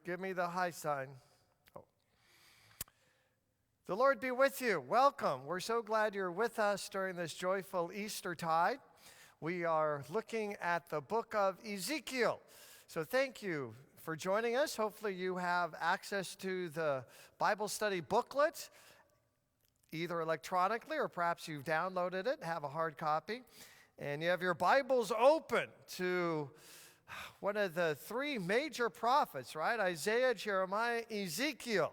Give me the high sign. Oh. The Lord be with you. Welcome. We're so glad you're with us during this joyful Eastertide. We are looking at the book of Ezekiel. So thank you for joining us. Hopefully you have access to the Bible study booklet, either electronically or perhaps you've downloaded it, have a hard copy. And you have your Bibles open to one of the three major prophets, right? Isaiah, Jeremiah, Ezekiel.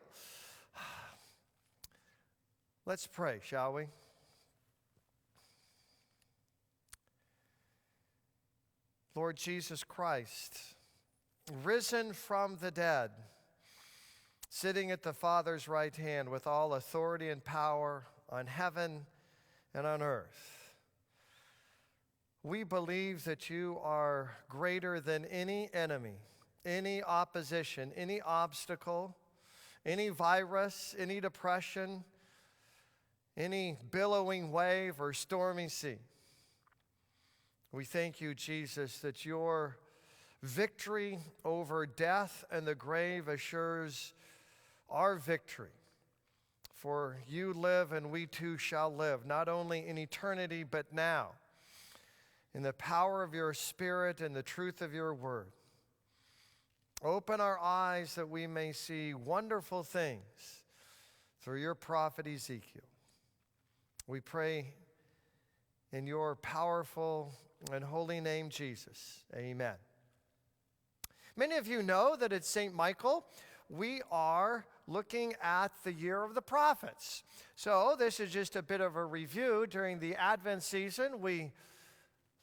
Let's pray, shall we? Lord Jesus Christ, risen from the dead, sitting at the Father's right hand with all authority and power on heaven and on earth. We believe that you are greater than any enemy, any opposition, any obstacle, any virus, any depression, any billowing wave or stormy sea. We thank you, Jesus, that your victory over death and the grave assures our victory. For you live and we too shall live, not only in eternity but now, in the power of your Spirit and the truth of your word. Open our eyes that we may see wonderful things through your prophet Ezekiel. We pray in your powerful and holy name, Jesus. Amen. Many of you know that it's St. Michael. We are looking at the year of the prophets. So this is just a bit of a review. During the Advent season, we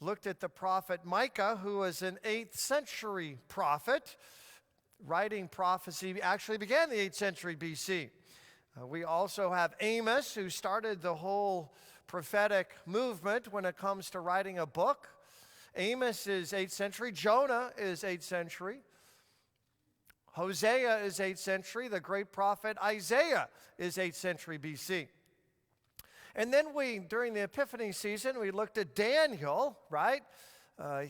looked at the prophet Micah, who was an 8th century prophet. Writing prophecy actually began in the 8th century BC. We also have Amos, who started the whole prophetic movement when it comes to writing a book. Amos is 8th century. Jonah is 8th century. Hosea is 8th century. The great prophet Isaiah is 8th century BC. And then during the Epiphany season, we looked at Daniel, right?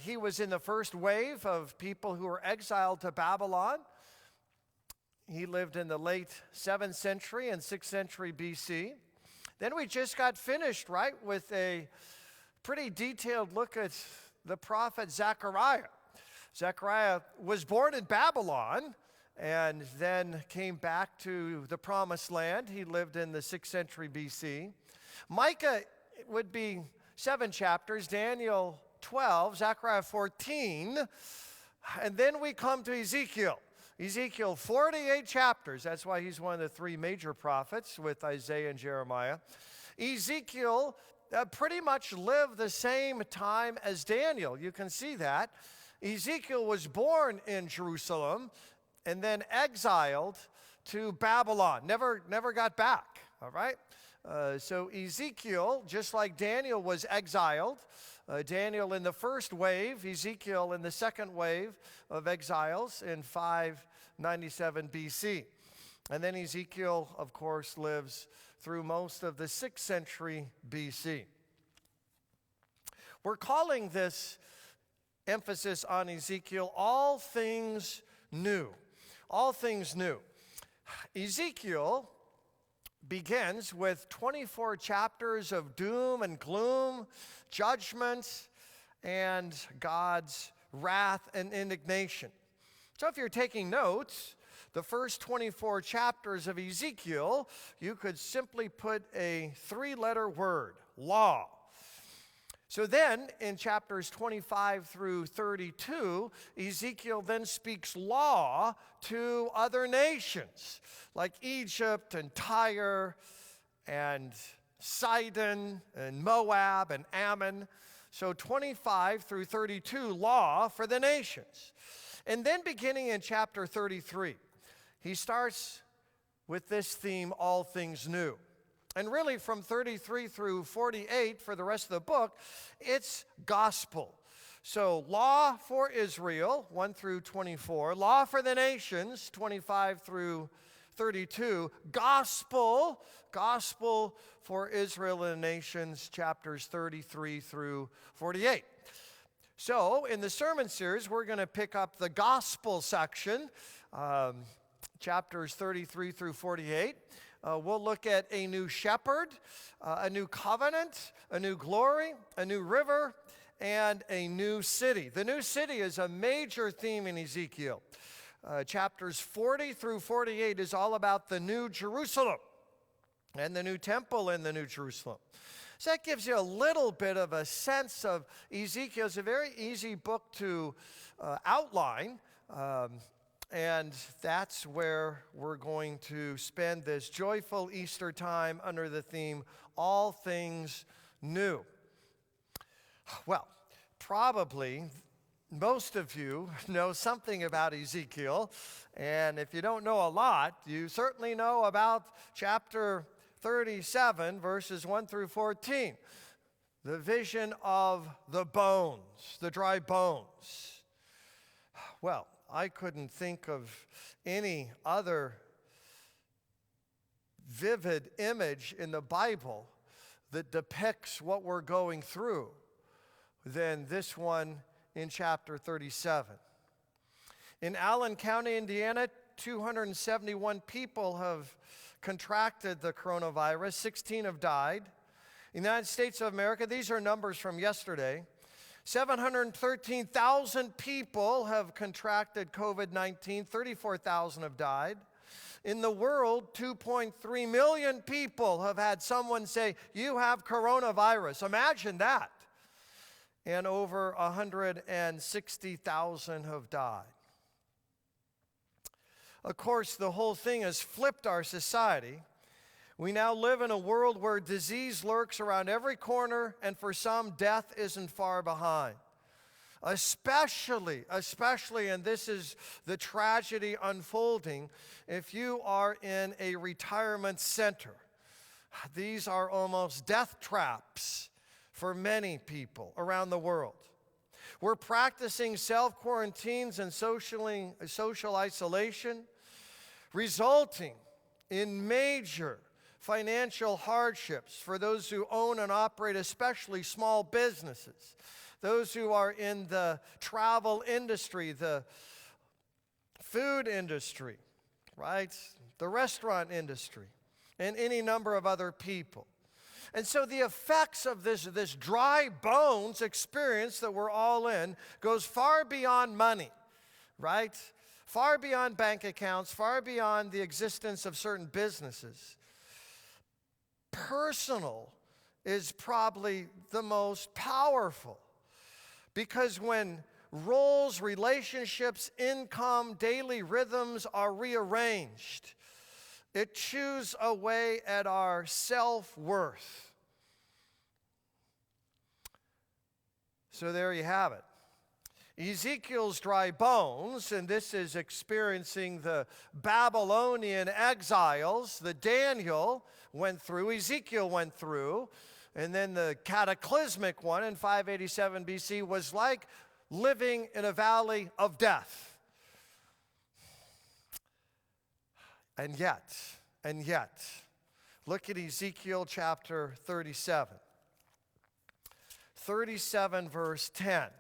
He was in the first wave of people who were exiled to Babylon. He lived in the late 7th century and 6th century BC. Then we just got finished, right, with a pretty detailed look at the prophet Zechariah. Zechariah was born in Babylon and then came back to the Promised Land. He lived in the 6th century BC. Micah would be 7 chapters, Daniel 12, Zechariah 14, and then we come to Ezekiel. Ezekiel, 48 chapters. That's why he's one of the three major prophets with Isaiah and Jeremiah. Ezekiel pretty much lived the same time as Daniel. You can see that. Ezekiel was born in Jerusalem and then exiled to Babylon. Never got back, all right? So Ezekiel, just like Daniel, was exiled. Daniel in the first wave, Ezekiel in the second wave of exiles in 597 BC. And then Ezekiel, of course, lives through most of the 6th century BC. We're calling this emphasis on Ezekiel, all things new. All things new. Ezekiel begins with 24 chapters of doom and gloom, judgment, and God's wrath and indignation. So if you're taking notes, the first 24 chapters of Ezekiel, you could simply put a 3-letter word, law. So then, in chapters 25 through 32, Ezekiel then speaks law to other nations, like Egypt and Tyre and Sidon and Moab and Ammon. So 25 through 32, law for the nations. And then beginning in chapter 33, he starts with this theme, all things new. And really from 33 through 48 for the rest of the book, it's gospel. So law for Israel, 1 through 24. Law for the nations, 25 through 32. Gospel for Israel and the nations, chapters 33 through 48. So in the sermon series, we're going to pick up the gospel section chapters 33 through 48. We'll look at a new shepherd, a new covenant, a new glory, a new river, and a new city. The new city is a major theme in Ezekiel. Chapters 40 through 48 is all about the new Jerusalem and the new temple in the new Jerusalem. So that gives you a little bit of a sense of Ezekiel. It's a very easy book to outline. And that's where we're going to spend this joyful Easter time under the theme, All Things New. Well, probably most of you know something about Ezekiel, and if you don't know a lot, you certainly know about chapter 37, verses 1 through 14, the vision of the bones, the dry bones. Well, I couldn't think of any other vivid image in the Bible that depicts what we're going through than this one in chapter 37. In Allen County, Indiana, 271 people have contracted the coronavirus. 16 have died. In the United States of America, these are numbers from yesterday, 713,000 people have contracted COVID-19. 34,000 have died. In the world, 2.3 million people have had someone say, "You have coronavirus." Imagine that. And over 160,000 have died. Of course, the whole thing has flipped our society. We now live in a world where disease lurks around every corner, and for some, death isn't far behind. Especially, and this is the tragedy unfolding, if you are in a retirement center. These are almost death traps for many people around the world. We're practicing self-quarantines and social isolation, resulting in major financial hardships for those who own and operate, especially small businesses, those who are in the travel industry, the food industry, right? The restaurant industry, and any number of other people. And so the effects of this dry bones experience that we're all in goes far beyond money, right? Far beyond bank accounts, far beyond the existence of certain businesses. Personal is probably the most powerful, because when roles, relationships, income, daily rhythms are rearranged, it chews away at our self-worth. So there you have it. Ezekiel's dry bones, and this is experiencing the Babylonian exiles that Daniel went through, Ezekiel went through, and then the cataclysmic one in 587 BC was like living in a valley of death. And yet, look at Ezekiel chapter 37. 37 verse 10.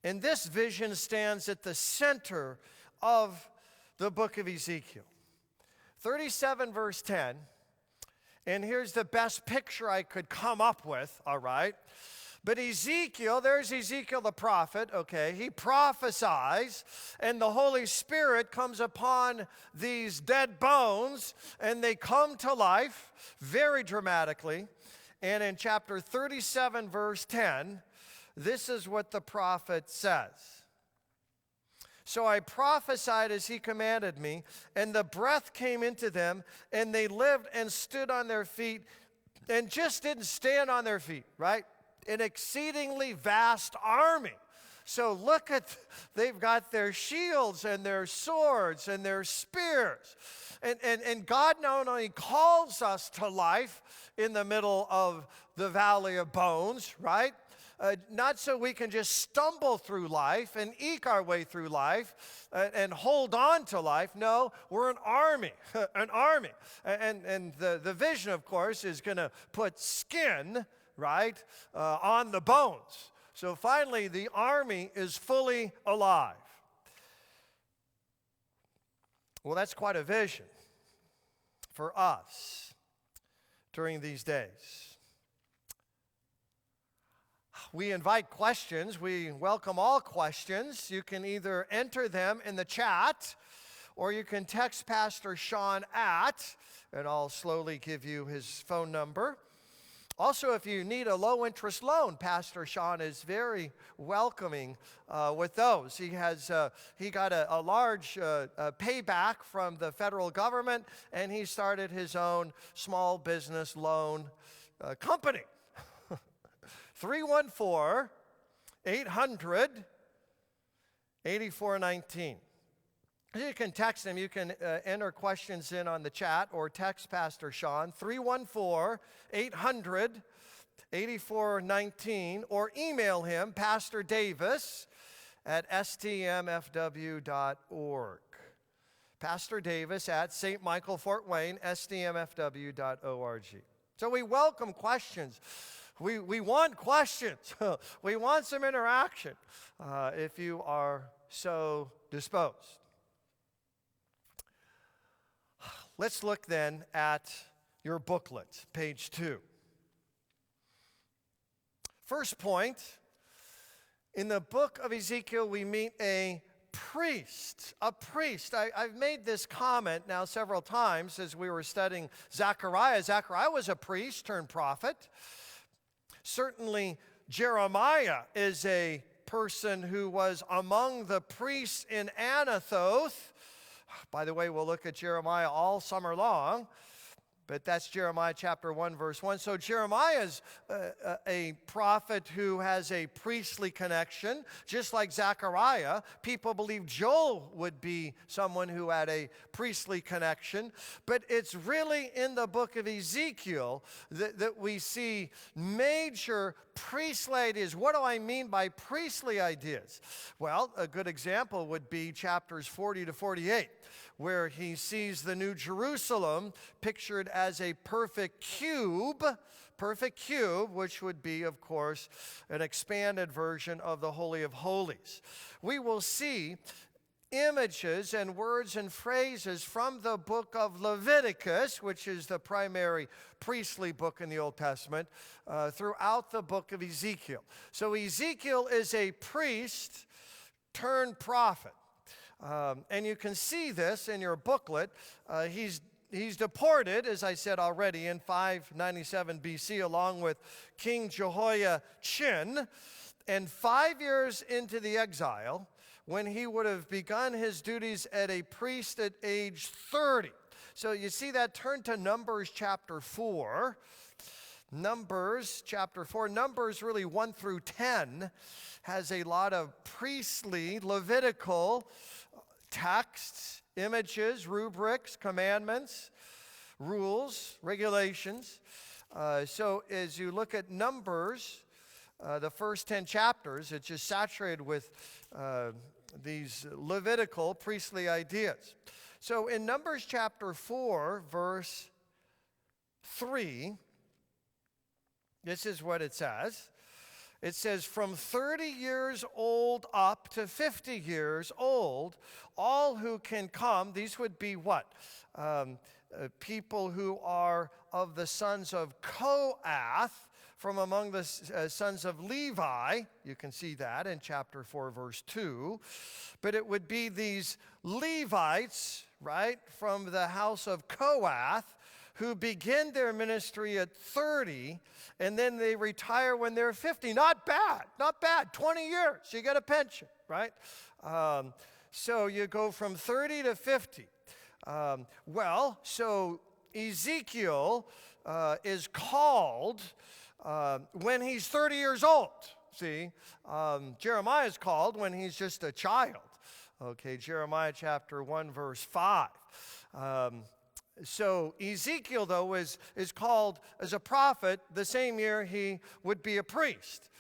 And this vision stands at the center of the book of Ezekiel. 37 verse 10, and here's the best picture I could come up with, all right? But Ezekiel, there's Ezekiel the prophet, okay? He prophesies, and the Holy Spirit comes upon these dead bones, and they come to life very dramatically. And in chapter 37, verse 10, this is what the prophet says. So I prophesied as he commanded me, and the breath came into them, and they lived and stood on their feet, and just didn't stand on their feet, right? An exceedingly vast army. So look at, they've got their shields and their swords and their spears. And God not only calls us to life in the middle of the valley of bones, right? Not so we can just stumble through life and eke our way through life and hold on to life. No, we're an army, an army. And the vision, of course, is going to put skin, right, on the bones. So finally, the army is fully alive. Well, that's quite a vision for us during these days. We invite questions. We welcome all questions. You can either enter them in the chat, or you can text Pastor Sean and I'll slowly give you his phone number. Also, if you need a low-interest loan, Pastor Sean is very welcoming with those. He got a large payback from the federal government, and he started his own small business loan company. 314-800-8419. You can text him. You can enter questions in on the chat or text Pastor Sean, 314-800-8419, or email him, Pastor Davis at stmfw.org. Pastor Davis at St. Michael, Fort Wayne, stmfw.org. So we welcome questions. We want questions. We want some interaction if you are so disposed. Let's look then at your booklet, page 2. First point, in the book of Ezekiel, we meet a priest. A priest. I've made this comment now several times as we were studying Zechariah. Zechariah was a priest turned prophet. Certainly, Jeremiah is a person who was among the priests in Anathoth. By the way, we'll look at Jeremiah all summer long, but that's Jeremiah chapter 1, verse 1. So Jeremiah is a prophet who has a priestly connection. Just like Zechariah, people believe Joel would be someone who had a priestly connection. But it's really in the book of Ezekiel that we see major priestly ideas. What do I mean by priestly ideas? Well, a good example would be chapters 40 to 48. Where he sees the New Jerusalem pictured as a perfect cube, which would be, of course, an expanded version of the Holy of Holies. We will see images and words and phrases from the book of Leviticus, which is the primary priestly book in the Old Testament, throughout the book of Ezekiel. So Ezekiel is a priest turned prophet. And you can see this in your booklet. He's deported, as I said already, in 597 BC, along with King Jehoiachin. And 5 years into the exile, when he would have begun his duties as a priest at age 30. So you see that. Turn to Numbers chapter 4. Numbers chapter 4. Numbers really 1 through 10 has a lot of priestly, Levitical texts, images, rubrics, commandments, rules, regulations. So as you look at Numbers, the first 10 chapters, it's just saturated with these Levitical priestly ideas. So in Numbers chapter 4, verse 3, this is what it says. It says, from 30 years old up to 50 years old, all who can come, these would be what? People who are of the sons of Kohath, from among the sons of Levi. You can see that in chapter 4, verse 2. But it would be these Levites, right, from the house of Kohath, who begin their ministry at 30, and then they retire when they're 50. Not bad, 20 years, you get a pension, right? So you go from 30 to 50. So Ezekiel is called when he's 30 years old. See, Jeremiah is called when he's just a child. Okay, Jeremiah chapter 1, verse 5. So Ezekiel, though, is called as a prophet the same year he would be a priest.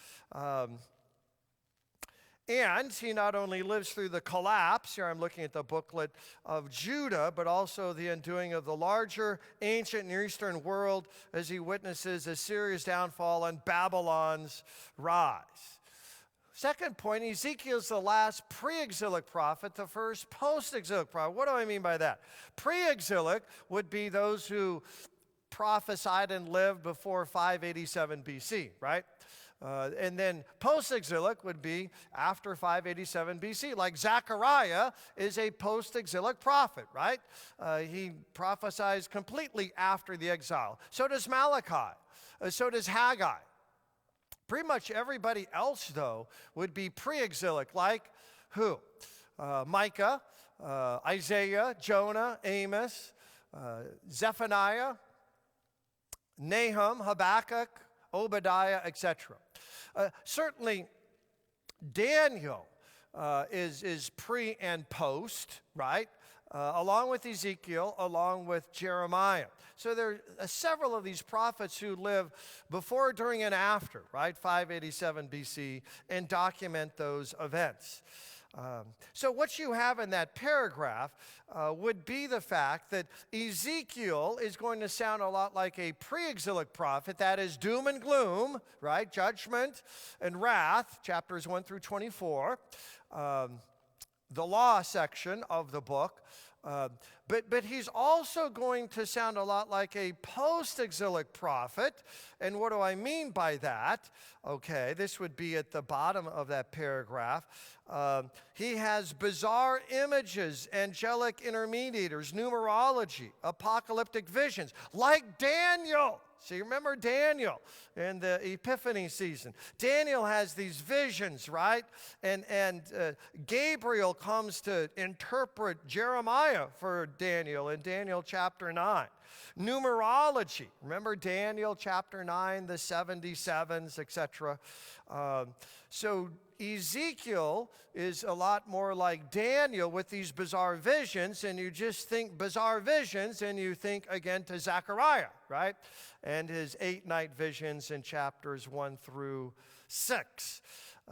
And he not only lives through the collapse, here I'm looking at the booklet, of Judah, but also the undoing of the larger ancient Near Eastern world as he witnesses Assyria's downfall and Babylon's rise. Second point, Ezekiel's the last pre-exilic prophet, the first post-exilic prophet. What do I mean by that? Pre-exilic would be those who prophesied and lived before 587 BC, right? And then post-exilic would be after 587 BC. Like Zechariah is a post-exilic prophet, right? He prophesies completely after the exile. So does Malachi. So does Haggai. Pretty much everybody else, though, would be pre-exilic, like who? Micah, Isaiah, Jonah, Amos, Zephaniah, Nahum, Habakkuk, Obadiah, etc. Certainly, Daniel is pre and post, right? Along with Ezekiel, along with Jeremiah. So there are several of these prophets who live before, during, and after, right? 587 BC, and document those events. So what you have in that paragraph would be the fact that Ezekiel is going to sound a lot like a pre-exilic prophet. That is doom and gloom, right? Judgment and wrath, chapters 1 through 24. The law section of the book. But he's also going to sound a lot like a post-exilic prophet. And what do I mean by that? Okay, this would be at the bottom of that paragraph. He has bizarre images, angelic intermediators, numerology, apocalyptic visions, like Daniel. So you remember Daniel in the Epiphany season. Daniel has these visions, right? And Gabriel comes to interpret Jeremiah for Daniel in Daniel chapter 9. Numerology. Remember Daniel chapter 9, the 77s, etc. So Ezekiel is a lot more like Daniel with these bizarre visions, and you just think bizarre visions, and you think again to Zechariah, right? And his 8 night visions in chapters 1 through 6.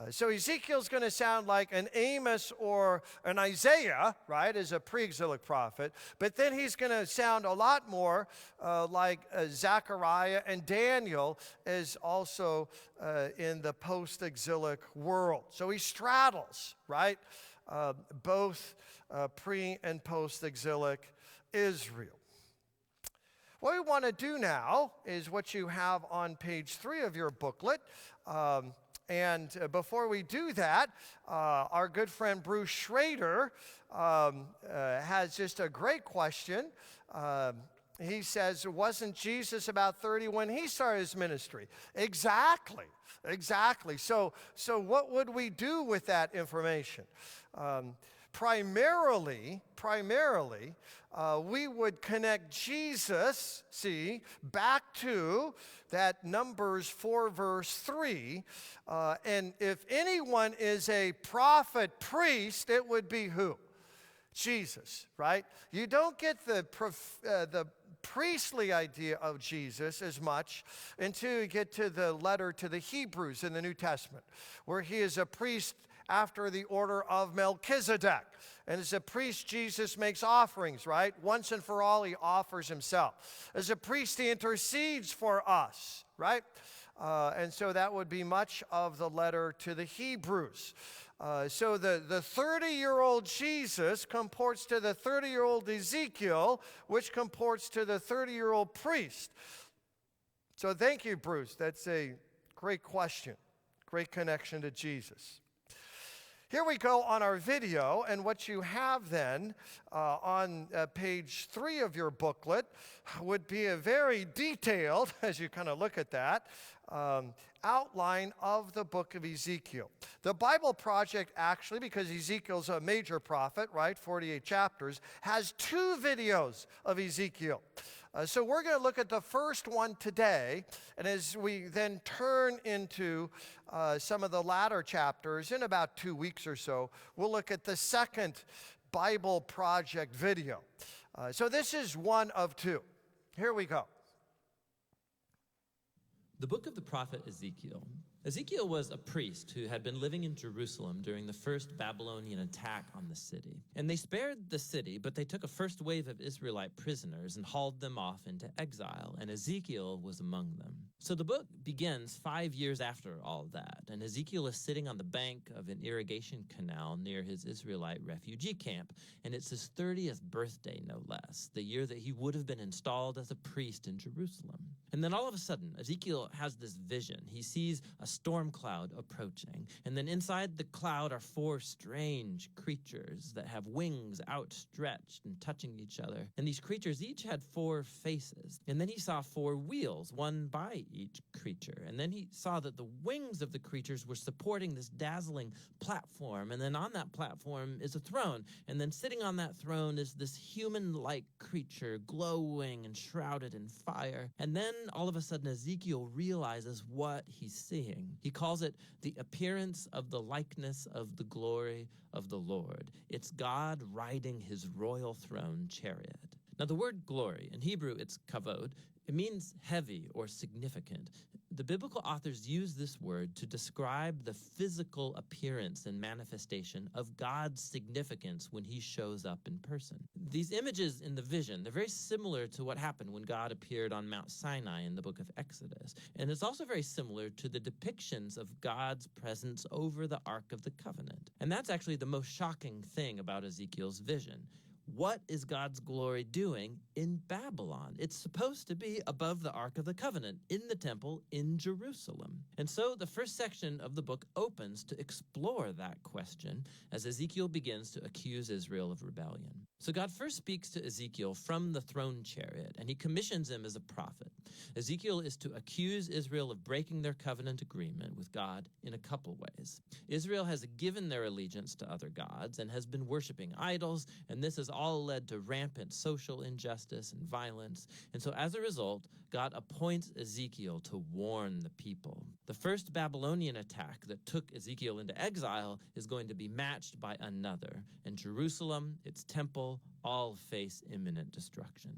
So Ezekiel's going to sound like an Amos or an Isaiah, right, as a pre-exilic prophet. But then he's going to sound a lot more like Zechariah and Daniel as also in the post-exilic world. So he straddles, right, both pre- and post-exilic Israel. What we want to do now is what you have on page 3 of your booklet. And before we do that, our good friend Bruce Schrader has just a great question. He says, wasn't Jesus about 30 when he started his ministry? Exactly. So what would we do with that information? Primarily, we would connect Jesus, back to that Numbers 4 verse 3. And if anyone is a prophet priest, it would be who? Jesus, right? You don't get the priestly idea of Jesus as much until you get to the letter to the Hebrews in the New Testament, where he is a priest after the order of Melchizedek. And as a priest, Jesus makes offerings, right? Once and for all, he offers himself. As a priest, he intercedes for us, right? And so that would be much of the letter to the Hebrews. So the 30-year-old Jesus comports to the 30-year-old Ezekiel, which comports to the 30-year-old priest. So thank you, Bruce. That's a great question. Great connection to Jesus. Here we go on our video, and what you have then on page 3 of your booklet would be a very detailed, as you kind of look at that, outline of the book of Ezekiel. The Bible Project actually, because Ezekiel's a major prophet, right, 48 chapters, has 2 videos of Ezekiel. So we're going to look at the first one today, and as we then turn into some of the latter chapters in about 2 weeks or so, we'll look at the second Bible Project video. So this is one of 2. Here we go. The book of the prophet Ezekiel. Ezekiel was a priest who had been living in Jerusalem during the first Babylonian attack on the city. And they spared the city, but they took a first wave of Israelite prisoners and hauled them off into exile, and Ezekiel was among them. So the book begins 5 years after all that, and Ezekiel is sitting on the bank of an irrigation canal near his Israelite refugee camp, and it's his 30th birthday, no less, the year that he would have been installed as a priest in Jerusalem. And then all of a sudden, Ezekiel has this vision. He sees a storm cloud approaching, and then inside the cloud are 4 strange creatures that have wings outstretched and touching each other. And these creatures each had 4 faces. And then he saw 4 wheels, one by each creature. And then he saw that the wings of the creatures were supporting this dazzling platform. And then on that platform is a throne. And then sitting on that throne is this human-like creature, glowing and shrouded in fire. And then all of a sudden, Ezekiel realizes what he's seeing. He calls it the appearance of the likeness of the glory of the Lord. It's God riding his royal throne chariot. Now, the word glory, in Hebrew, it's kavod. It means heavy or significant. The biblical authors use this word to describe the physical appearance and manifestation of God's significance when he shows up in person. These images in the vision, they're very similar to what happened when God appeared on Mount Sinai in the book of Exodus. And it's also very similar to the depictions of God's presence over the Ark of the Covenant. And that's actually the most shocking thing about Ezekiel's vision. What is God's glory doing in Babylon? It's supposed to be above the Ark of the Covenant, in the temple in Jerusalem. And so the first section of the book opens to explore that question as Ezekiel begins to accuse Israel of rebellion. So God first speaks to Ezekiel from the throne chariot, and he commissions him as a prophet. Ezekiel is to accuse Israel of breaking their covenant agreement with God in a couple ways. Israel has given their allegiance to other gods and has been worshiping idols, and this has all led to rampant social injustice and violence. And so as a result, God appoints Ezekiel to warn the people. The first Babylonian attack that took Ezekiel into exile is going to be matched by another, and Jerusalem, its temple, all face imminent destruction.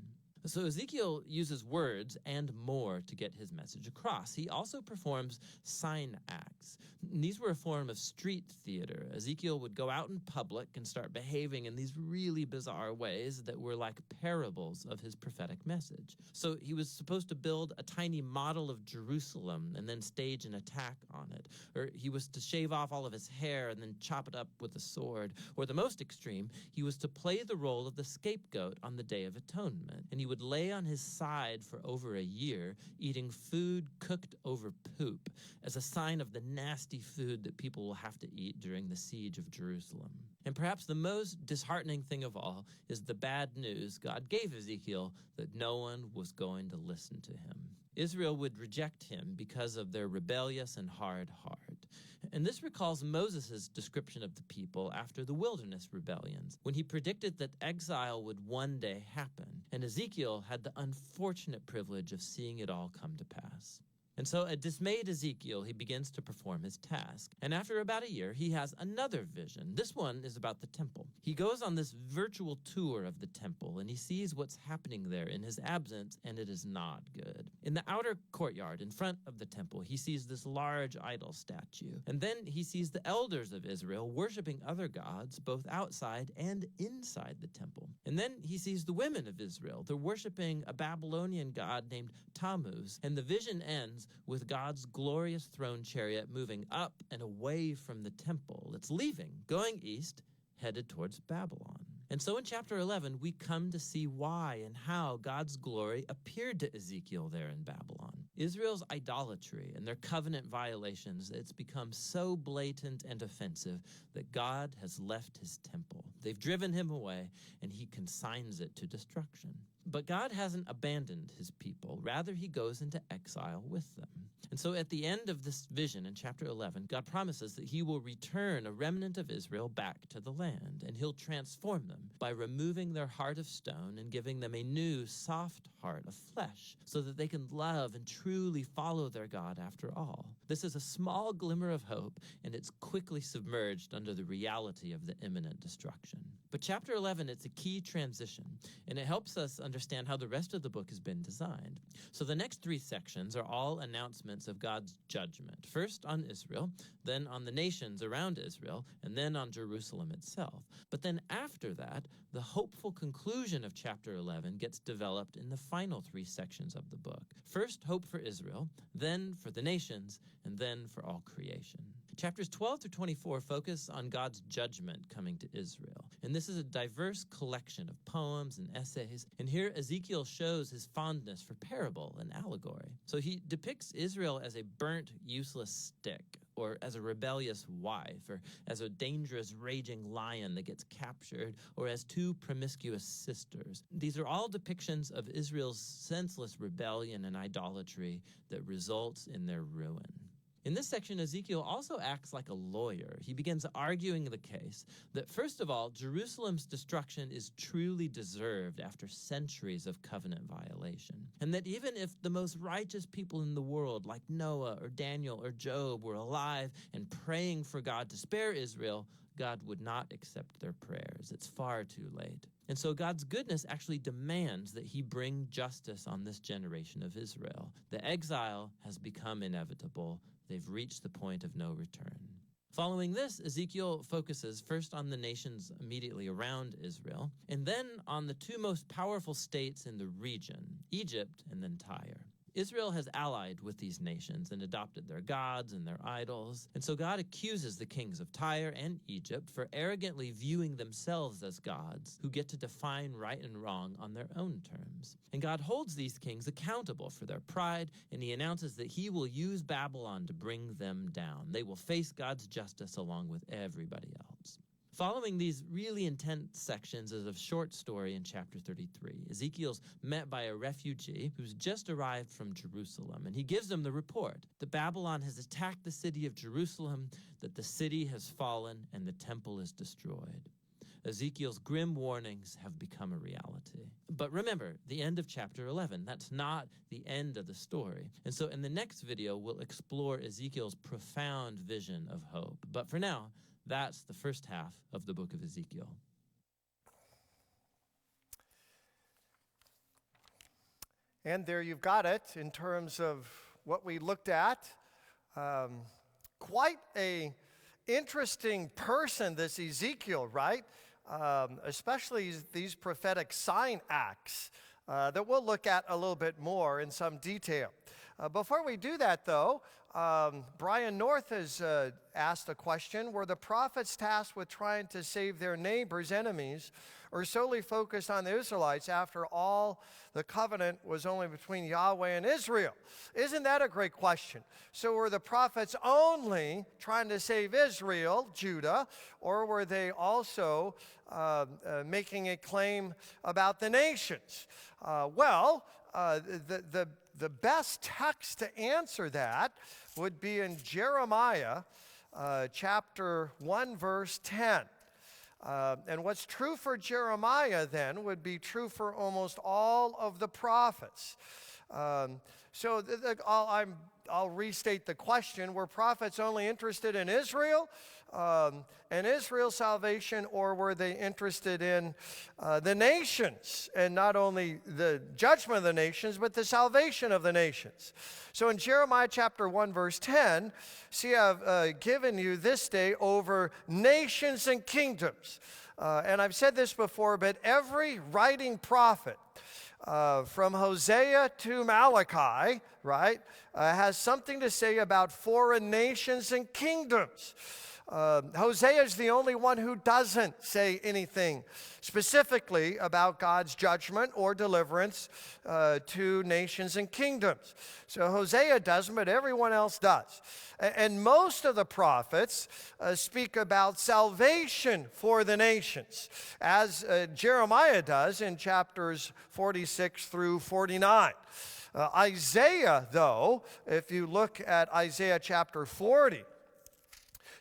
So Ezekiel uses words and more to get his message across. He also performs sign acts. These were a form of street theater. Ezekiel would go out in public and start behaving in these really bizarre ways that were like parables of his prophetic message. So he was supposed to build a tiny model of Jerusalem and then stage an attack on it. Or he was to shave off all of his hair and then chop it up with a sword. Or the most extreme, he was to play the role of the scapegoat on the Day of Atonement. And he would lay on his side for over a year, eating food cooked over poop as a sign of the nasty food that people will have to eat during the siege of Jerusalem. And perhaps the most disheartening thing of all is the bad news God gave Ezekiel that no one was going to listen to him. Israel would reject him because of their rebellious and hard heart. And this recalls Moses' description of the people after the wilderness rebellions, when he predicted that exile would one day happen, and Ezekiel had the unfortunate privilege of seeing it all come to pass. And so a dismayed Ezekiel, he begins to perform his task. And after about a year, he has another vision. This one is about the temple. He goes on this virtual tour of the temple, and he sees what's happening there in his absence, and it is not good. In the outer courtyard in front of the temple, he sees this large idol statue. And then he sees the elders of Israel worshiping other gods, both outside and inside the temple. And then he sees the women of Israel. They're worshiping a Babylonian god named Tammuz. And the vision ends with God's glorious throne chariot moving up and away from the temple. It's leaving, going east, headed towards Babylon. And so in chapter 11, we come to see why and how God's glory appeared to Ezekiel there in Babylon. Israel's idolatry and their covenant violations, it's become so blatant and offensive that God has left his temple. They've driven him away, and he consigns it to destruction. But God hasn't abandoned his people. Rather, he goes into exile with them. And so at the end of this vision in chapter 11, God promises that he will return a remnant of Israel back to the land, and he'll transform them by removing their heart of stone and giving them a new, soft heart of flesh, so that they can love and truly follow their God after all. This is a small glimmer of hope, and it's quickly submerged under the reality of the imminent destruction. But chapter 11, it's a key transition, and it helps us understand how the rest of the book has been designed. So the next 3 sections are all announcements of God's judgment, first on Israel, then on the nations around Israel, and then on Jerusalem itself. But then after that, the hopeful conclusion of chapter 11 gets developed in the final 3 sections of the book. First, hope for Israel, then for the nations, and then for all creation. Chapters 12 through 24 focus on God's judgment coming to Israel. And this is a diverse collection of poems and essays. And here Ezekiel shows his fondness for parable and allegory. So he depicts Israel as a burnt, useless stick, or as a rebellious wife, or as a dangerous, raging lion that gets captured, or as 2 promiscuous sisters. These are all depictions of Israel's senseless rebellion and idolatry that results in their ruin. In this section, Ezekiel also acts like a lawyer. He begins arguing the case that, first of all, Jerusalem's destruction is truly deserved after centuries of covenant violation. And that even if the most righteous people in the world, like Noah or Daniel or Job, were alive and praying for God to spare Israel, God would not accept their prayers. It's far too late. And so God's goodness actually demands that he bring justice on this generation of Israel. The exile has become inevitable. They've reached the point of no return. Following this, Ezekiel focuses first on the nations immediately around Israel, and then on the 2 most powerful states in the region, Egypt and then Tyre. Israel has allied with these nations and adopted their gods and their idols. And so God accuses the kings of Tyre and Egypt for arrogantly viewing themselves as gods who get to define right and wrong on their own terms. And God holds these kings accountable for their pride, and he announces that he will use Babylon to bring them down. They will face God's justice along with everybody else. Following these really intense sections is a short story in chapter 33. Ezekiel's met by a refugee who's just arrived from Jerusalem, and he gives them the report that Babylon has attacked the city of Jerusalem, that the city has fallen, and the temple is destroyed. Ezekiel's grim warnings have become a reality. But remember, the end of chapter 11, that's not the end of the story. And so in the next video, we'll explore Ezekiel's profound vision of hope. But for now, that's the first half of the book of Ezekiel. And there you've got it in terms of what we looked at. Quite a interesting person, this Ezekiel, right? Especially these prophetic sign acts that we'll look at a little bit more in some detail. Before we do that, though, Brian North has asked a question: were the prophets tasked with trying to save their neighbors' enemies, or solely focused on the Israelites? After all, the covenant was only between Yahweh and Israel. Isn't that a great question? So were the prophets only trying to save Israel, Judah, or were they also making a claim about the nations? The best text to answer that would be in Jeremiah chapter 1, verse 10. And what's true for Jeremiah then would be true for almost all of the prophets. I'll restate the question. Were prophets only interested in Israel and Israel's salvation, or were they interested in the nations, and not only the judgment of the nations, but the salvation of the nations? So in Jeremiah chapter 1, verse 10, see, I've given you this day over nations and kingdoms. And I've said this before, but every writing prophet, from Hosea to Malachi, right, has something to say about foreign nations and kingdoms. Hosea is the only one who doesn't say anything specifically about God's judgment or deliverance to nations and kingdoms. So Hosea doesn't, but everyone else does. And most of the prophets speak about salvation for the nations, as Jeremiah does in chapters 46 through 49. Isaiah, though, if you look at Isaiah chapter 40,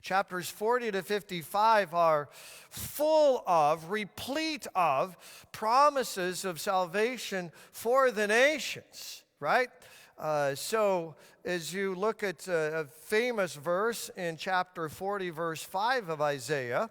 Chapters 40 to 55 are full of, replete of promises of salvation for the nations, right? So as you look at a famous verse in chapter 40, verse 5 of Isaiah,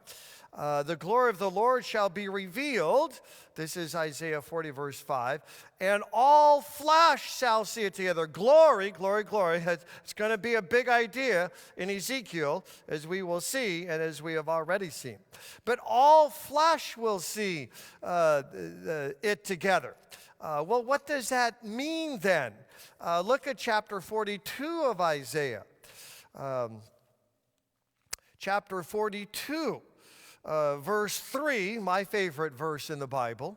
the glory of the Lord shall be revealed. This is Isaiah 40, verse 5. And all flesh shall see it together. Glory, glory, glory. It's going to be a big idea in Ezekiel, as we will see and as we have already seen. But all flesh will see it together. Well, what does that mean then? Look at chapter 42 of Isaiah. Chapter 42. Verse 3, my favorite verse in the Bible.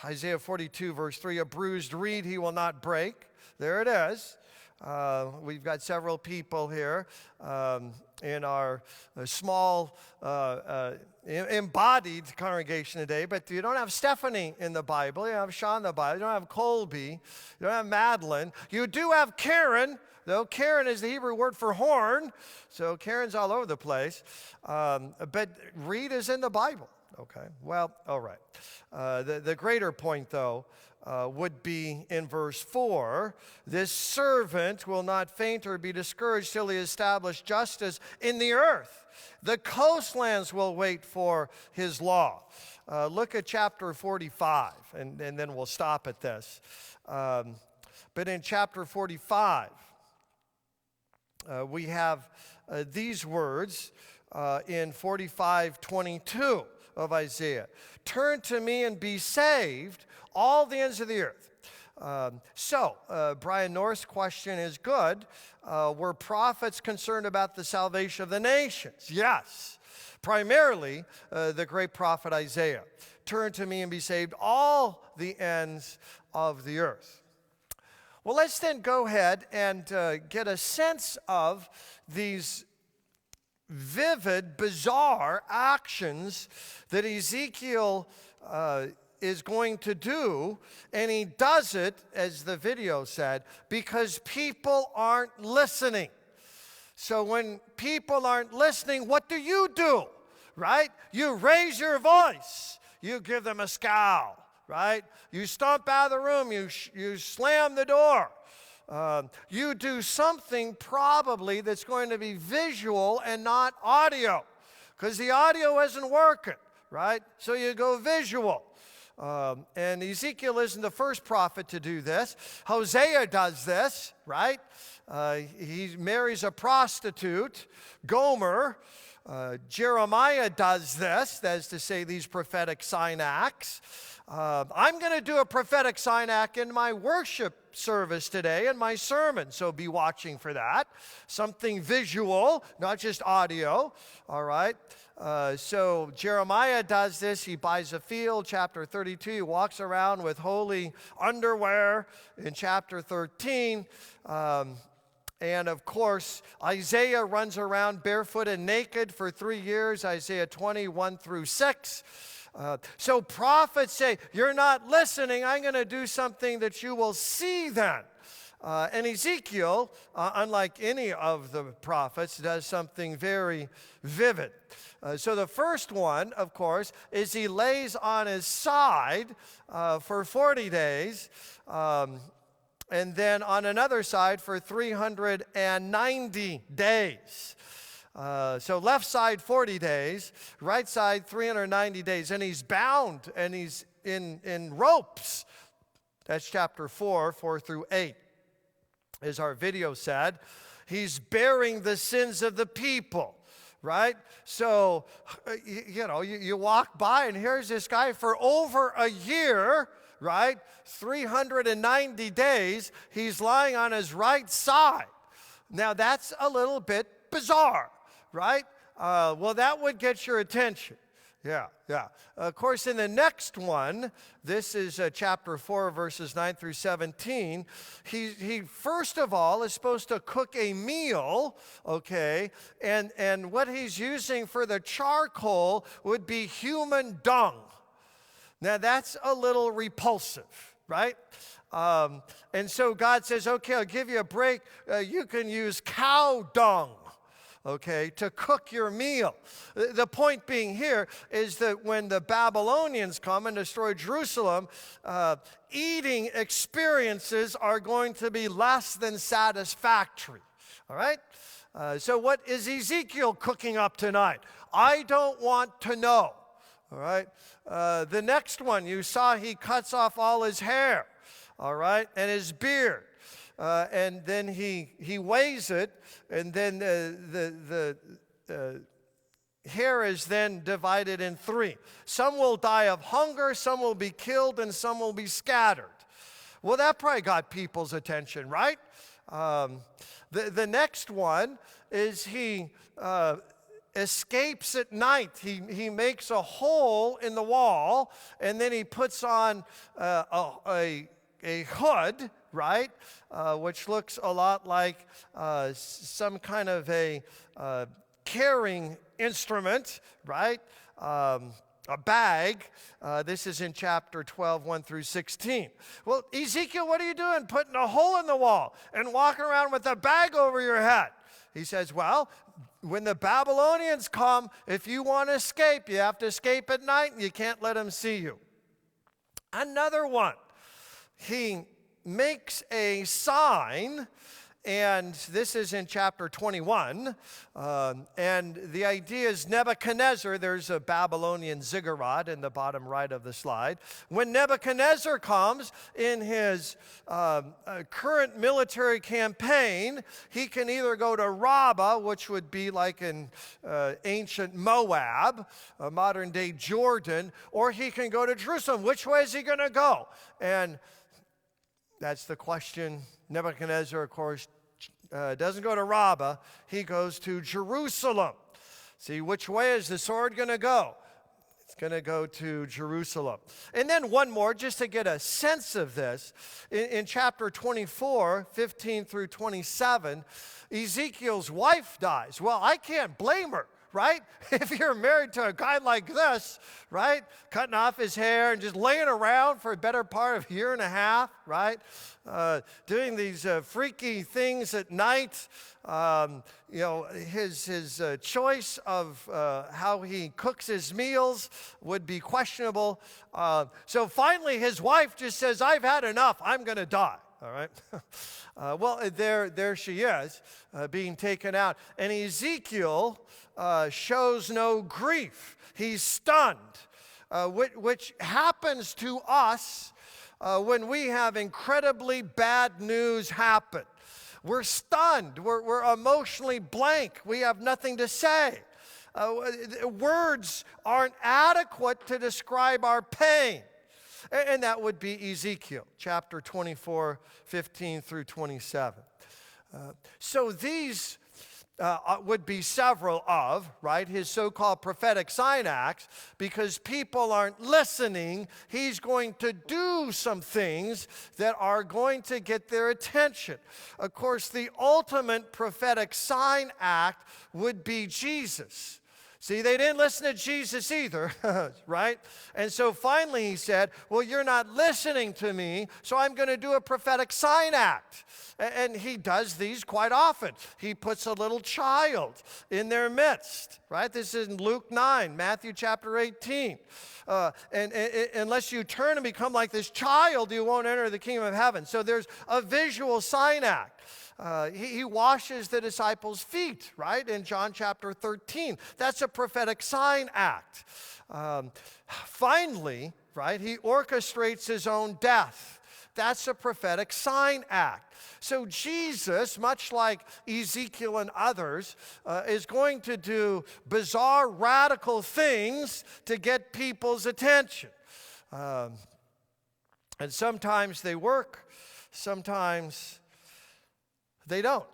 Isaiah 42, verse 3, a bruised reed he will not break. There it is. We've got several people here in our small embodied congregation today, but you don't have Stephanie in the Bible. You don't have Sean in the Bible. You don't have Colby. You don't have Madeline. You do have Karen, though Karen is the Hebrew word for horn, so Karen's all over the place. But reed is in the Bible. Okay, well, all right. The greater point, though, would be in verse 4. This servant will not faint or be discouraged till he establish justice in the earth. The coastlands will wait for his law. Look at chapter 45, and then we'll stop at this. But in chapter 45, we have these words in 45:22 of Isaiah. Turn to me and be saved, all the ends of the earth. Brian North's question is good. Were prophets concerned about the salvation of the nations? Yes. Primarily, the great prophet Isaiah. Turn to me and be saved, all the ends of the earth. Well, let's then go ahead and get a sense of these vivid, bizarre actions that Ezekiel is going to do, and he does it, as the video said, because people aren't listening. So when people aren't listening, what do? Right? You raise your voice. You give them a scowl, right? You stomp out of the room. You slam the door. You do something probably that's going to be visual and not audio, because the audio isn't working, right? So you go visual. And Ezekiel isn't the first prophet to do this. Hosea does this, right? He marries a prostitute, Gomer. Jeremiah does this, that is to say, these prophetic sign acts. I'm going to do a prophetic sign act in my worship service today in my sermon, so be watching for that. Something visual, not just audio, all right? So Jeremiah does this. He buys a field, chapter 32. He walks around with holy underwear in chapter 13. And of course, Isaiah runs around barefoot and naked for 3 years, Isaiah 21 through 6. So prophets say, you're not listening. I'm going to do something that you will see then. And Ezekiel, unlike any of the prophets, does something very vivid. So the first one, of course, is he lays on his side for 40 days, and then on another side for 390 days. So left side 40 days, right side 390 days. And he's bound and he's in ropes. That's chapter 4 through 8. As our video said, he's bearing the sins of the people, right? So, you walk by and here's this guy for over a year, right? 390 days, he's lying on his right side. Now, that's a little bit bizarre, right? Well, that would get your attention. Yeah. Of course, in the next one, this is chapter 4, verses 9 through 17. He first of all is supposed to cook a meal, okay? And what he's using for the charcoal would be human dung. Now, that's a little repulsive, right? And so God says, okay, I'll give you a break. You can use cow dung. okay, to cook your meal. The point being here is that when the Babylonians come and destroy Jerusalem, eating experiences are going to be less than satisfactory. All right? So what is Ezekiel cooking up tonight? I don't want to know. All right? The next one, you saw he cuts off all his hair. All right? And his beard. And then he weighs it, and then the hair is then divided in three. Some will die of hunger, some will be killed, and some will be scattered. Well, that probably got people's attention, right? The next one is he escapes at night. He makes a hole in the wall, and then he puts on a hood, right, which looks a lot like some kind of a carrying instrument, right, a bag. This is in chapter 12, 1 through 16. Well, Ezekiel, what are you doing putting a hole in the wall and walking around with a bag over your head? He says, well, when the Babylonians come, if you want to escape, you have to escape at night, and you can't let them see you. Another one. He makes a sign, and this is in chapter 21, and the idea is Nebuchadnezzar. There's a Babylonian ziggurat in the bottom right of the slide. When Nebuchadnezzar comes in his current military campaign, he can either go to Rabbah, which would be like in ancient Moab, modern-day Jordan, or he can go to Jerusalem. Which way is he going to go? And that's the question. Nebuchadnezzar, of course, doesn't go to Rabbah. He goes to Jerusalem. See, which way is the sword going to go? It's going to go to Jerusalem. And then one more, just to get a sense of this. In chapter 24, 15 through 27, Ezekiel's wife dies. Well, I can't blame her. Right? If you're married to a guy like this, right? Cutting off his hair and just laying around for a better part of a year and a half, right? Doing these freaky things at night. His choice of how he cooks his meals would be questionable. So finally his wife just says, I've had enough. I'm going to die. All right? Well, there she is, being taken out. And Ezekiel shows no grief. He's stunned, which happens to us when we have incredibly bad news happen. We're stunned. We're emotionally blank. We have nothing to say. Words aren't adequate to describe our pain. And that would be Ezekiel, chapter 24, 15 through 27. So these would be several of, right, his so-called prophetic sign acts. Because people aren't listening, he's going to do some things that are going to get their attention. Of course, the ultimate prophetic sign act would be Jesus. See, they didn't listen to Jesus either, right? And so finally he said, well, you're not listening to me, so I'm going to do a prophetic sign act. And he does these quite often. He puts a little child in their midst, right? This is in Luke 9, Matthew chapter 18. And unless you turn and become like this child, you won't enter the kingdom of heaven. So there's a visual sign act. He washes the disciples' feet, right, in John chapter 13. That's a prophetic sign act. Finally, right, he orchestrates his own death. That's a prophetic sign act. So Jesus, much like Ezekiel and others, is going to do bizarre, radical things to get people's attention. And sometimes they work, sometimes they don't.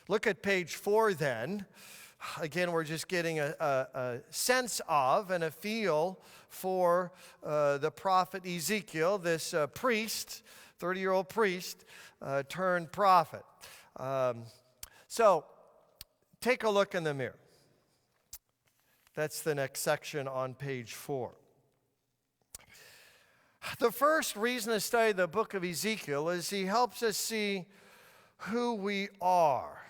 Look at page 4 then. Again, we're just getting a sense of and a feel for the prophet Ezekiel, this priest, 30-year-old priest turned prophet. So take a look in the mirror. That's the next section on page 4. The first reason to study the book of Ezekiel is he helps us see who we are.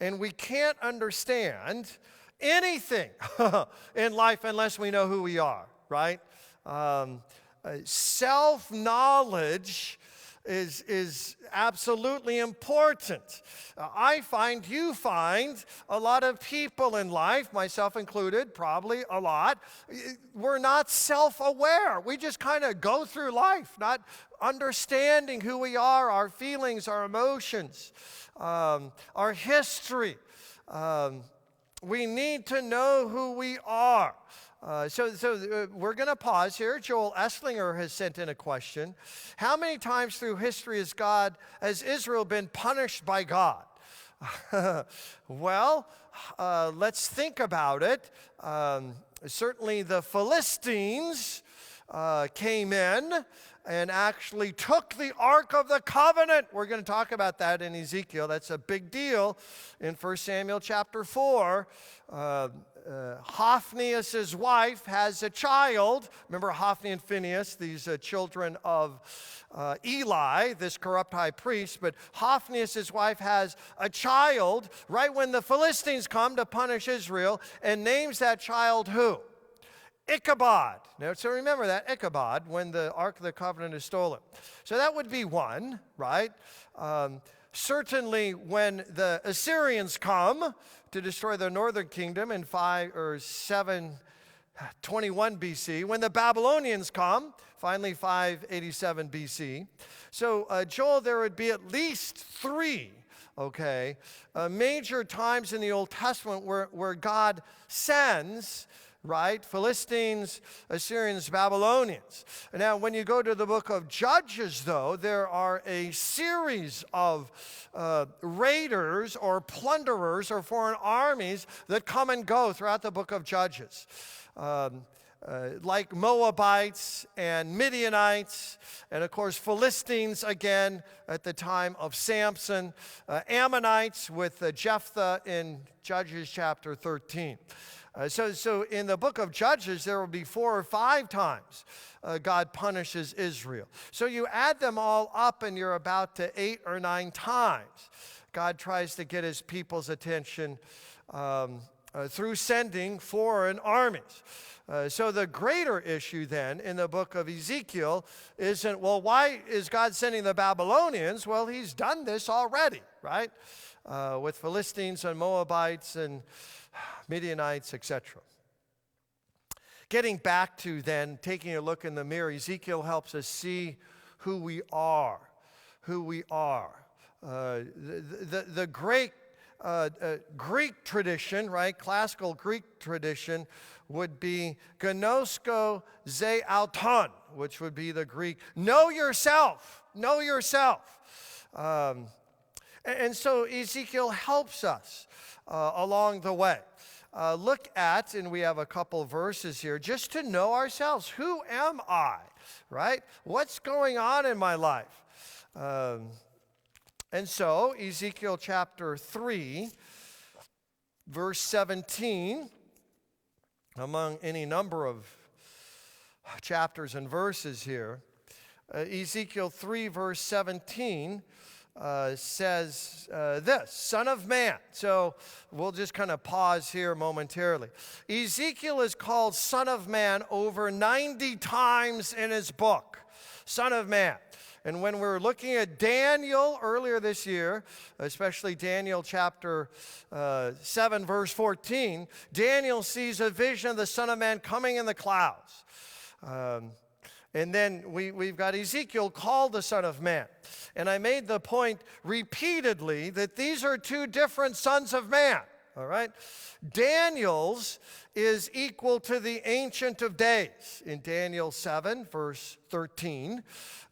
And we can't understand anything in life unless we know who we are, right? Self-knowledge is absolutely important. You find a lot of people in life, myself included, probably a lot, we're not self-aware. We just kind of go through life, not understanding who we are, our feelings, our emotions, our history. We need to know who we are. So we're going to pause here. Joel Esslinger has sent in a question. How many times through history has Israel been punished by God? Well, let's think about it. Certainly the Philistines came in and actually took the Ark of the Covenant. We're going to talk about that in Ezekiel. That's a big deal in 1 Samuel chapter 4. Hophnius' wife has a child. Remember Hophni and Phinehas, these children of Eli, this corrupt high priest. But Hophnius' wife has a child right when the Philistines come to punish Israel, and names that child who? Ichabod. Now, so remember that, Ichabod, when the Ark of the Covenant is stolen. So that would be one, right? Certainly when the Assyrians come to destroy the northern kingdom in 721 BC, when the Babylonians come, finally 587 BC. So, Joel, there would be at least three, major times in the Old Testament where God sends, right? Philistines, Assyrians, Babylonians. Now, when you go to the book of Judges, though, there are a series of raiders or plunderers or foreign armies that come and go throughout the book of Judges. Like Moabites and Midianites, and of course Philistines again at the time of Samson, Ammonites with Jephthah in Judges chapter 13. So in the book of Judges, there will be 4 or 5 times God punishes Israel. So you add them all up and you're about to 8 or 9 times. God tries to get his people's attention through sending foreign armies. So the greater issue then in the book of Ezekiel isn't, well, why is God sending the Babylonians? Well, he's done this already, right? With Philistines and Moabites and Midianites, etc. Getting back to then, taking a look in the mirror, Ezekiel helps us see who we are. The great Greek tradition, right, classical Greek tradition, would be gnosko ze auton, which would be the Greek, know yourself. And so Ezekiel helps us along the way. Look at, and we have a couple verses here, just to know ourselves. Who am I, right? What's going on in my life? And so Ezekiel chapter 3, verse 17, among any number of chapters and verses here, Ezekiel 3, verse 17, says this, Son of man. So we'll just kind of pause here momentarily. Ezekiel is called Son of Man over 90 times in his book. Son of man. And when we're looking at Daniel earlier this year, especially Daniel chapter 7, verse 14, Daniel sees a vision of the Son of Man coming in the clouds. And then we've got Ezekiel called the Son of Man. And I made the point repeatedly that these are 2 different sons of man, all right? Daniel's is equal to the Ancient of Days in Daniel 7, verse 13.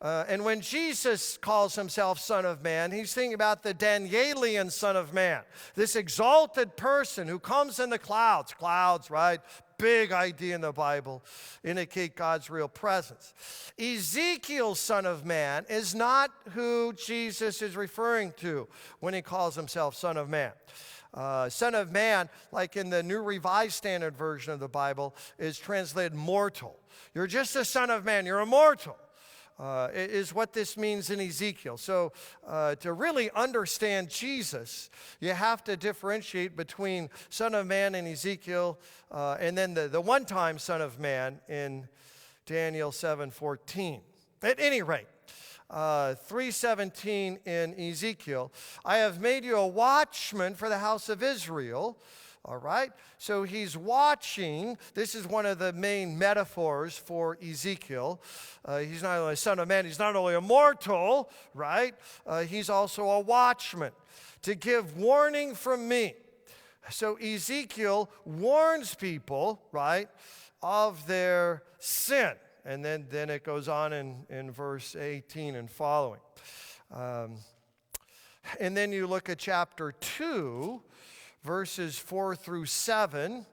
And when Jesus calls himself Son of Man, he's thinking about the Danielian Son of Man, this exalted person who comes in the clouds. Clouds, right? Big idea in the Bible, indicate God's real presence. Ezekiel's Son of Man is not who Jesus is referring to when he calls himself Son of Man. Son of Man, like in the New Revised Standard Version of the Bible, is translated mortal. You're just a son of man. You're immortal. is what this means in Ezekiel. So to really understand Jesus, you have to differentiate between Son of Man in Ezekiel and then the one-time Son of Man in Daniel 7:14. At any rate, 3:17 in Ezekiel, I have made you a watchman for the house of Israel. All right, so he's watching. This is one of the main metaphors for Ezekiel. He's not only a son of man, he's not only a mortal, right? He's also a watchman to give warning from me. So Ezekiel warns people, right, of their sin. And then it goes on in verse 18 and following. And then you look at chapter 2, verses 4 through 7.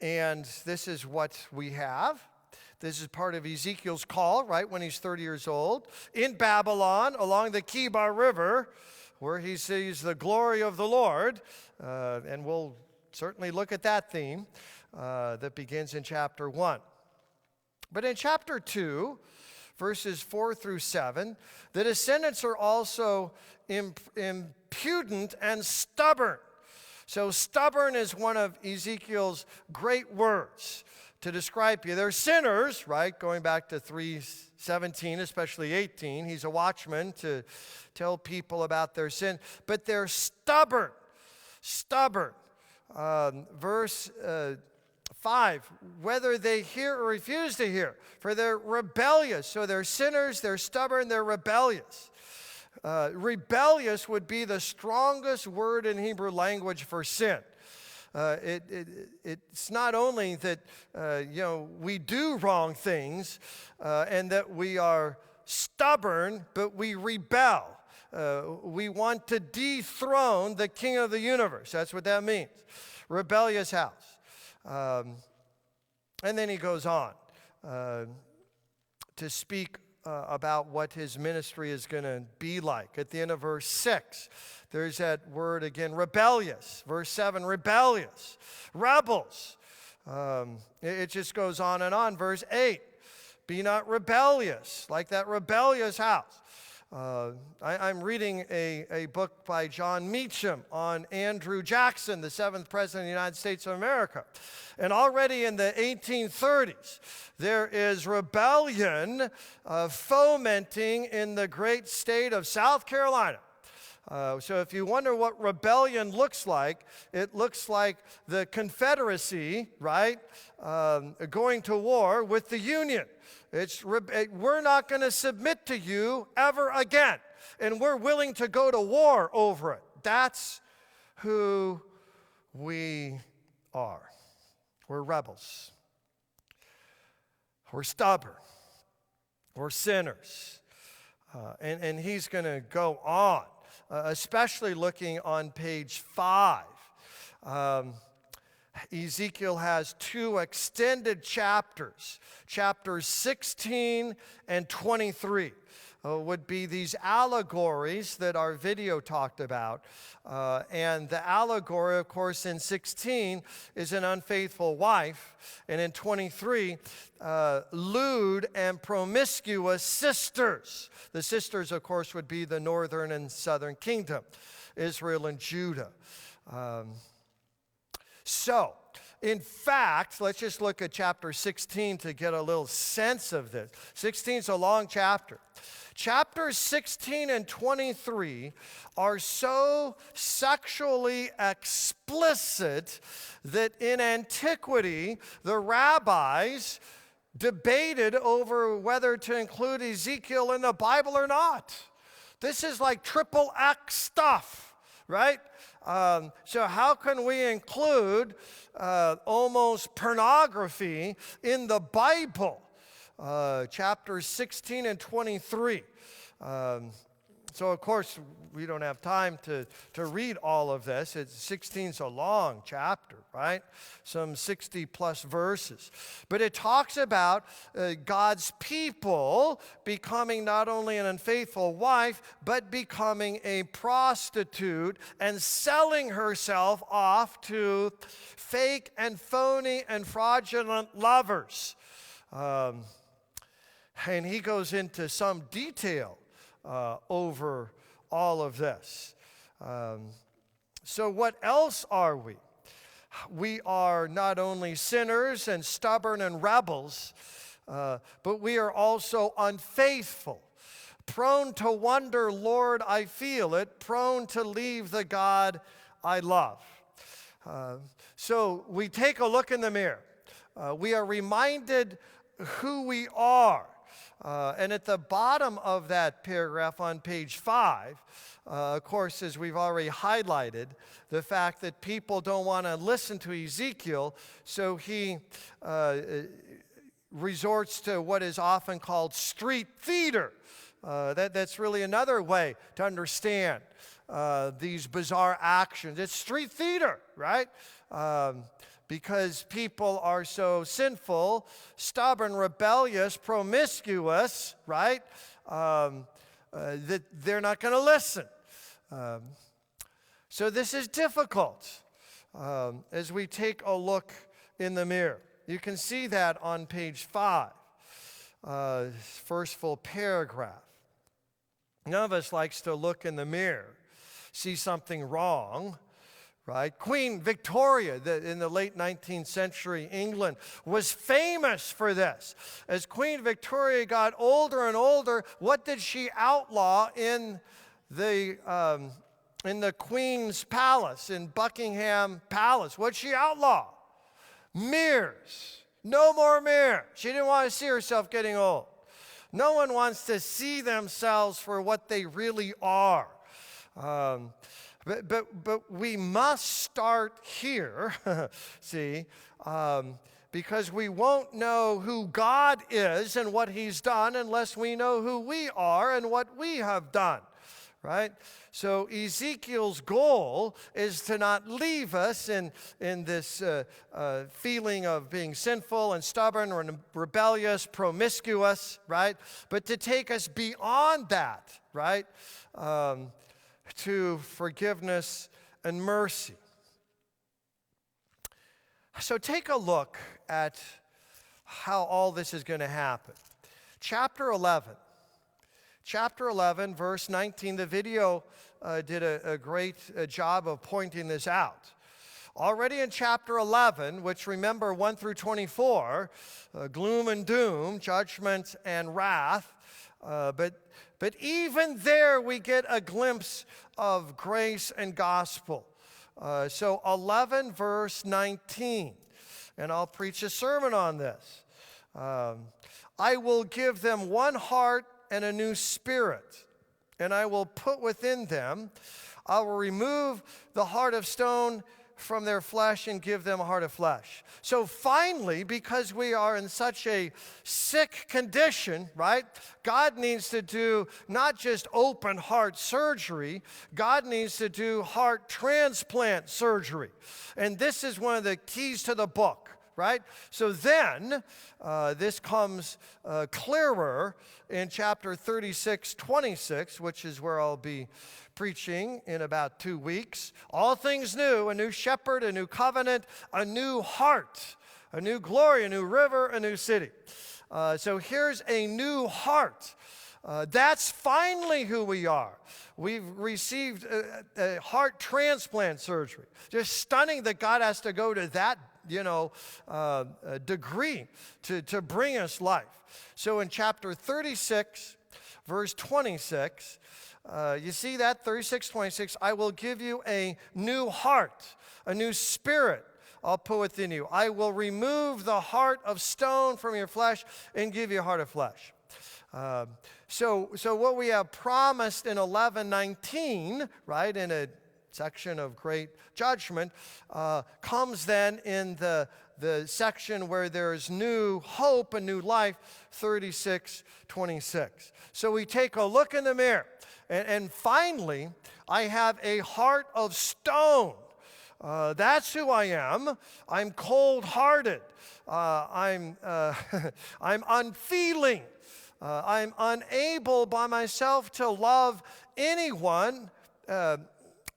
And this is what we have. This is part of Ezekiel's call, right, when he's 30 years old, in Babylon, along the Kibar River, where he sees the glory of the Lord. And we'll certainly look at that theme that begins in chapter 1. But in chapter 2, verses 4 through 7, the descendants are also impudent and stubborn. So stubborn is one of Ezekiel's great words to describe you. They're sinners, right? Going back to 3:17, especially 18. He's a watchman to tell people about their sin. But they're stubborn. Stubborn. Verse 5, whether they hear or refuse to hear, for they're rebellious. So they're sinners, they're stubborn, they're rebellious. Rebellious would be the strongest word in Hebrew language for sin. It's not only that we do wrong things and that we are stubborn, but we rebel. We want to dethrone the King of the universe. That's what that means. Rebellious house. And then he goes on to speak about what his ministry is going to be like. At the end of verse 6, there's that word again, rebellious. Verse 7, rebellious. Rebels. It just goes on and on. Verse 8, be not rebellious, like that rebellious house. I'm reading a book by John Meacham on Andrew Jackson, the 7th President of the United States of America. And already in the 1830s, there is rebellion fomenting in the great state of South Carolina. So if you wonder what rebellion looks like, it looks like the Confederacy, right, going to war with the Union. We're not going to submit to you ever again, and we're willing to go to war over it. That's who we are. We're rebels. We're stubborn. We're sinners. And he's going to go on, especially looking on page 5. Ezekiel has 2 extended chapters. Chapters 16 and 23 would be these allegories that our video talked about. And the allegory, of course, in 16 is an unfaithful wife. And in 23, lewd and promiscuous sisters. The sisters, of course, would be the northern and southern kingdom, Israel and Judah. So, in fact, let's just look at chapter 16 to get a little sense of this. 16 is a long chapter. Chapters 16 and 23 are so sexually explicit that in antiquity, the rabbis debated over whether to include Ezekiel in the Bible or not. This is like triple X stuff, right? So how can we include almost pornography in the Bible? Chapters 16 and 23. So, of course, we don't have time to read all of this. 16 is a long chapter, right? Some 60-plus verses. But it talks about God's people becoming not only an unfaithful wife, but becoming a prostitute and selling herself off to fake and phony and fraudulent lovers. And he goes into some detail over all of this. So what else are we? We are not only sinners and stubborn and rebels, but we are also unfaithful, prone to wonder, Lord, I feel it, prone to leave the God I love. So we take a look in the mirror. We are reminded who we are. And at the bottom of that paragraph on page 5, of course, as we've already highlighted, the fact that people don't want to listen to Ezekiel, so he resorts to what is often called street theater. That's really another way to understand these bizarre actions. It's street theater, right? Because people are so sinful, stubborn, rebellious, promiscuous, right? That they're not going to listen. So this is difficult as we take a look in the mirror. You can see that on page 5, first full paragraph. None of us likes to look in the mirror, see something wrong, right? Queen Victoria in the late 19th century England was famous for this. As Queen Victoria got older and older, what did she outlaw in the Queen's palace, in Buckingham Palace? What did she outlaw? Mirrors. No more mirrors. She didn't want to see herself getting old. No one wants to see themselves for what they really are. But we must start here, see, because we won't know who God is and what He's done unless we know who we are and what we have done, right? So Ezekiel's goal is to not leave us in this feeling of being sinful and stubborn or rebellious, promiscuous, right? But to take us beyond that, right? To forgiveness and mercy. So take a look at how all this is going to happen. Chapter 11, verse 19, the video did a great job of pointing this out. Already in chapter 11, which remember 1 through 24, gloom and doom, judgment and wrath, but even there we get a glimpse of grace and gospel. So 11 verse 19, and I'll preach a sermon on this. I will give them one heart and a new spirit, and I will put within them, I will remove the heart of stone from their flesh and give them a heart of flesh. So finally, because we are in such a sick condition, right? God needs to do not just open heart surgery, God needs to do heart transplant surgery. And this is one of the keys to the book, right? So then, this comes clearer in chapter 36, 26, which is where I'll be preaching in about 2 weeks. All things new, a new shepherd, a new covenant, a new heart, a new glory, a new river, a new city. So here's a new heart. That's finally who we are. We've received a heart transplant surgery. Just stunning that God has to go to that, degree to bring us life. So in chapter 36, verse 26, you see that, 36, 26, I will give you a new heart, a new spirit I'll put within you. I will remove the heart of stone from your flesh and give you a heart of flesh. So what we have promised in 11:19, right, in a section of great judgment, comes then in the section where there's new hope and new life, 36, 26. So we take a look in the mirror, and finally, I have a heart of stone. That's who I am. I'm cold-hearted. I'm unfeeling. I'm unable by myself to love anyone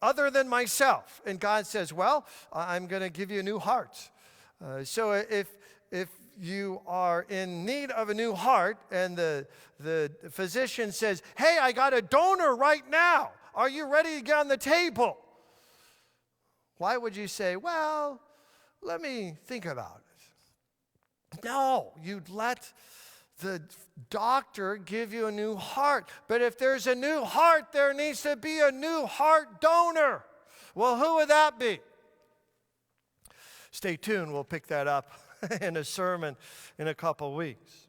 other than myself. And God says, well, I'm going to give you a new heart. So if you are in need of a new heart and the physician says, hey, I got a donor right now. Are you ready to get on the table? Why would you say, well, let me think about it? No, you'd let the doctor give you a new heart. But if there's a new heart, there needs to be a new heart donor. Well, who would that be? Stay tuned. We'll pick that up in a sermon in a couple weeks.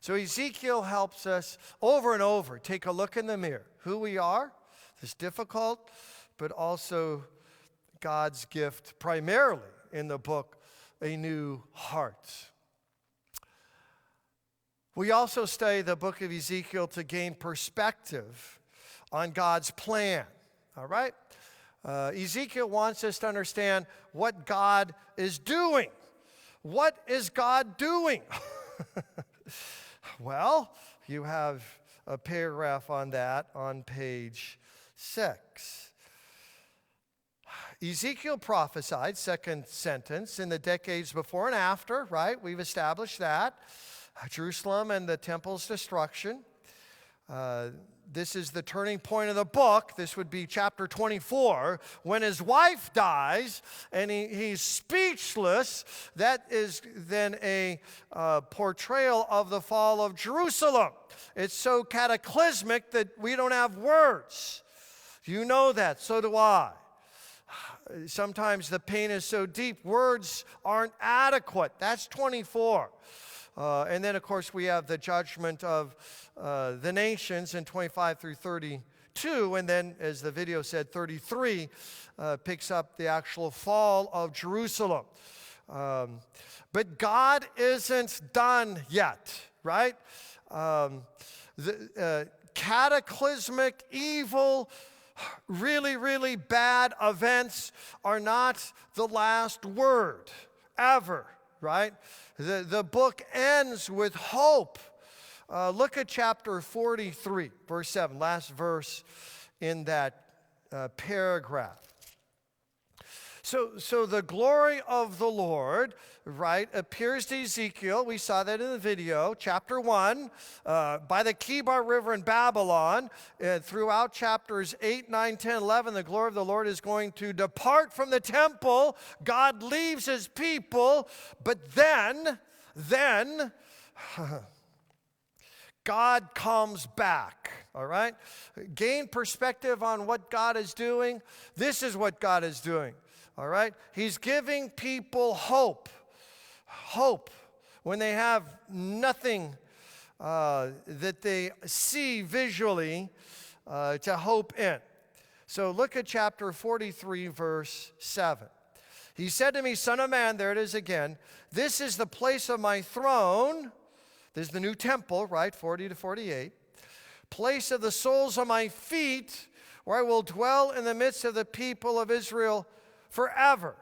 So Ezekiel helps us over and over take a look in the mirror. Who we are, this difficult, but also God's gift primarily in the book, a new heart. We also study the book of Ezekiel to gain perspective on God's plan. All right? Ezekiel wants us to understand what God is doing. What is God doing? Well, you have a paragraph on that on page 6. Ezekiel prophesied, second sentence, in the decades before and after, right? We've established that. Jerusalem and the temple's destruction. This is the turning point of the book. This would be chapter 24. When his wife dies and he's speechless, that is then a portrayal of the fall of Jerusalem. It's so cataclysmic that we don't have words. You know that, so do I. Sometimes the pain is so deep, words aren't adequate. That's 24. And then, of course, we have the judgment of the nations in 25 through 32. And then, as the video said, 33 picks up the actual fall of Jerusalem. But God isn't done yet, right? The cataclysmic, evil, really, really bad events are not the last word, ever, right? The book ends with hope. Look at chapter 43, verse 7, last verse in that paragraph. So the glory of the Lord, right, appears to Ezekiel. We saw that in the video, chapter 1, by the Kibar River in Babylon. Throughout chapters 8, 9, 10, 11, the glory of the Lord is going to depart from the temple. God leaves his people, but then God comes back, all right? Gain perspective on what God is doing. This is what God is doing. All right? He's giving people hope. Hope when they have nothing that they see visually to hope in. So look at chapter 43, verse 7. He said to me, Son of man, there it is again, this is the place of my throne. This is the new temple, right? 40 to 48. Place of the soles of my feet, where I will dwell in the midst of the people of Israel forever,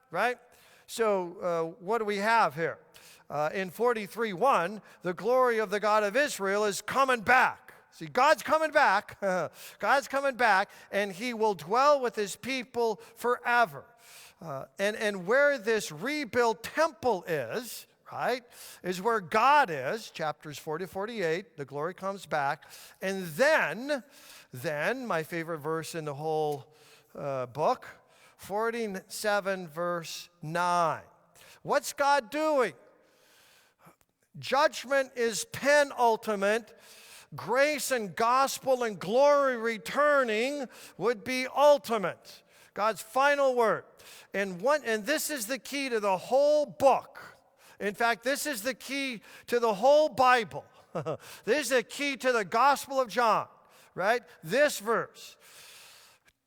right? So what do we have here? In 43:1, the glory of the God of Israel is coming back. See, God's coming back. God's coming back, and he will dwell with his people forever. And where this rebuilt temple is, right, is where God is, chapters 40 to 48, the glory comes back. And then my favorite verse in the whole book, 47 verse 9. What's God doing? Judgment is penultimate. Grace and gospel and glory returning would be ultimate. God's final word. And this is the key to the whole book. In fact, this is the key to the whole Bible. This is the key to the Gospel of John, right? This verse.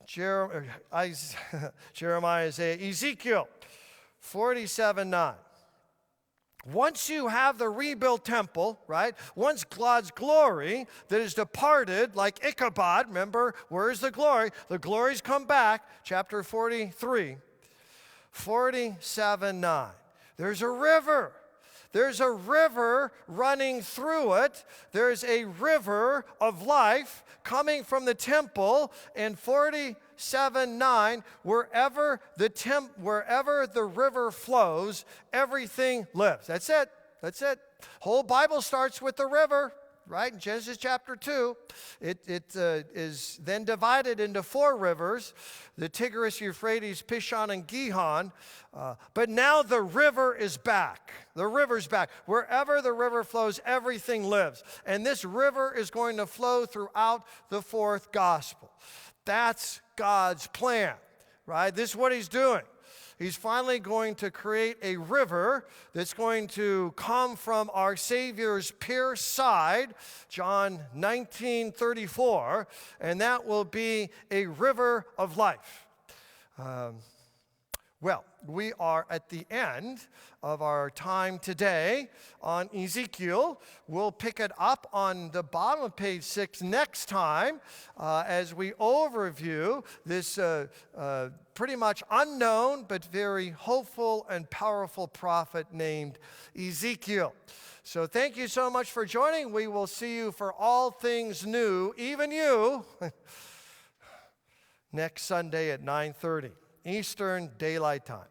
Jeremiah, Isaiah, Ezekiel 47:9. Once you have the rebuilt temple, right? Once God's glory that is departed, like Ichabod, remember, where is the glory? The glory's come back, chapter 43, 47:9. There's a river There's a river running through it. There's a river of life coming from the temple in 47:9. Wherever the river flows, everything lives. That's it. That's it. Whole Bible starts with the river. Right, in Genesis chapter 2, it is then divided into 4 rivers, the Tigris, Euphrates, Pishon, and Gihon. But now the river is back. The river's back. Wherever the river flows, everything lives. And this river is going to flow throughout the 4th gospel. That's God's plan, right? This is what he's doing. He's finally going to create a river that's going to come from our Savior's pierced side, John 19:34, and that will be a river of life. Well, we are at the end of our time today on Ezekiel. We'll pick it up on the bottom of page 6 next time as we overview this pretty much unknown but very hopeful and powerful prophet named Ezekiel. So thank you so much for joining. We will see you for all things new, even you, next Sunday at 9:30 Eastern Daylight Time.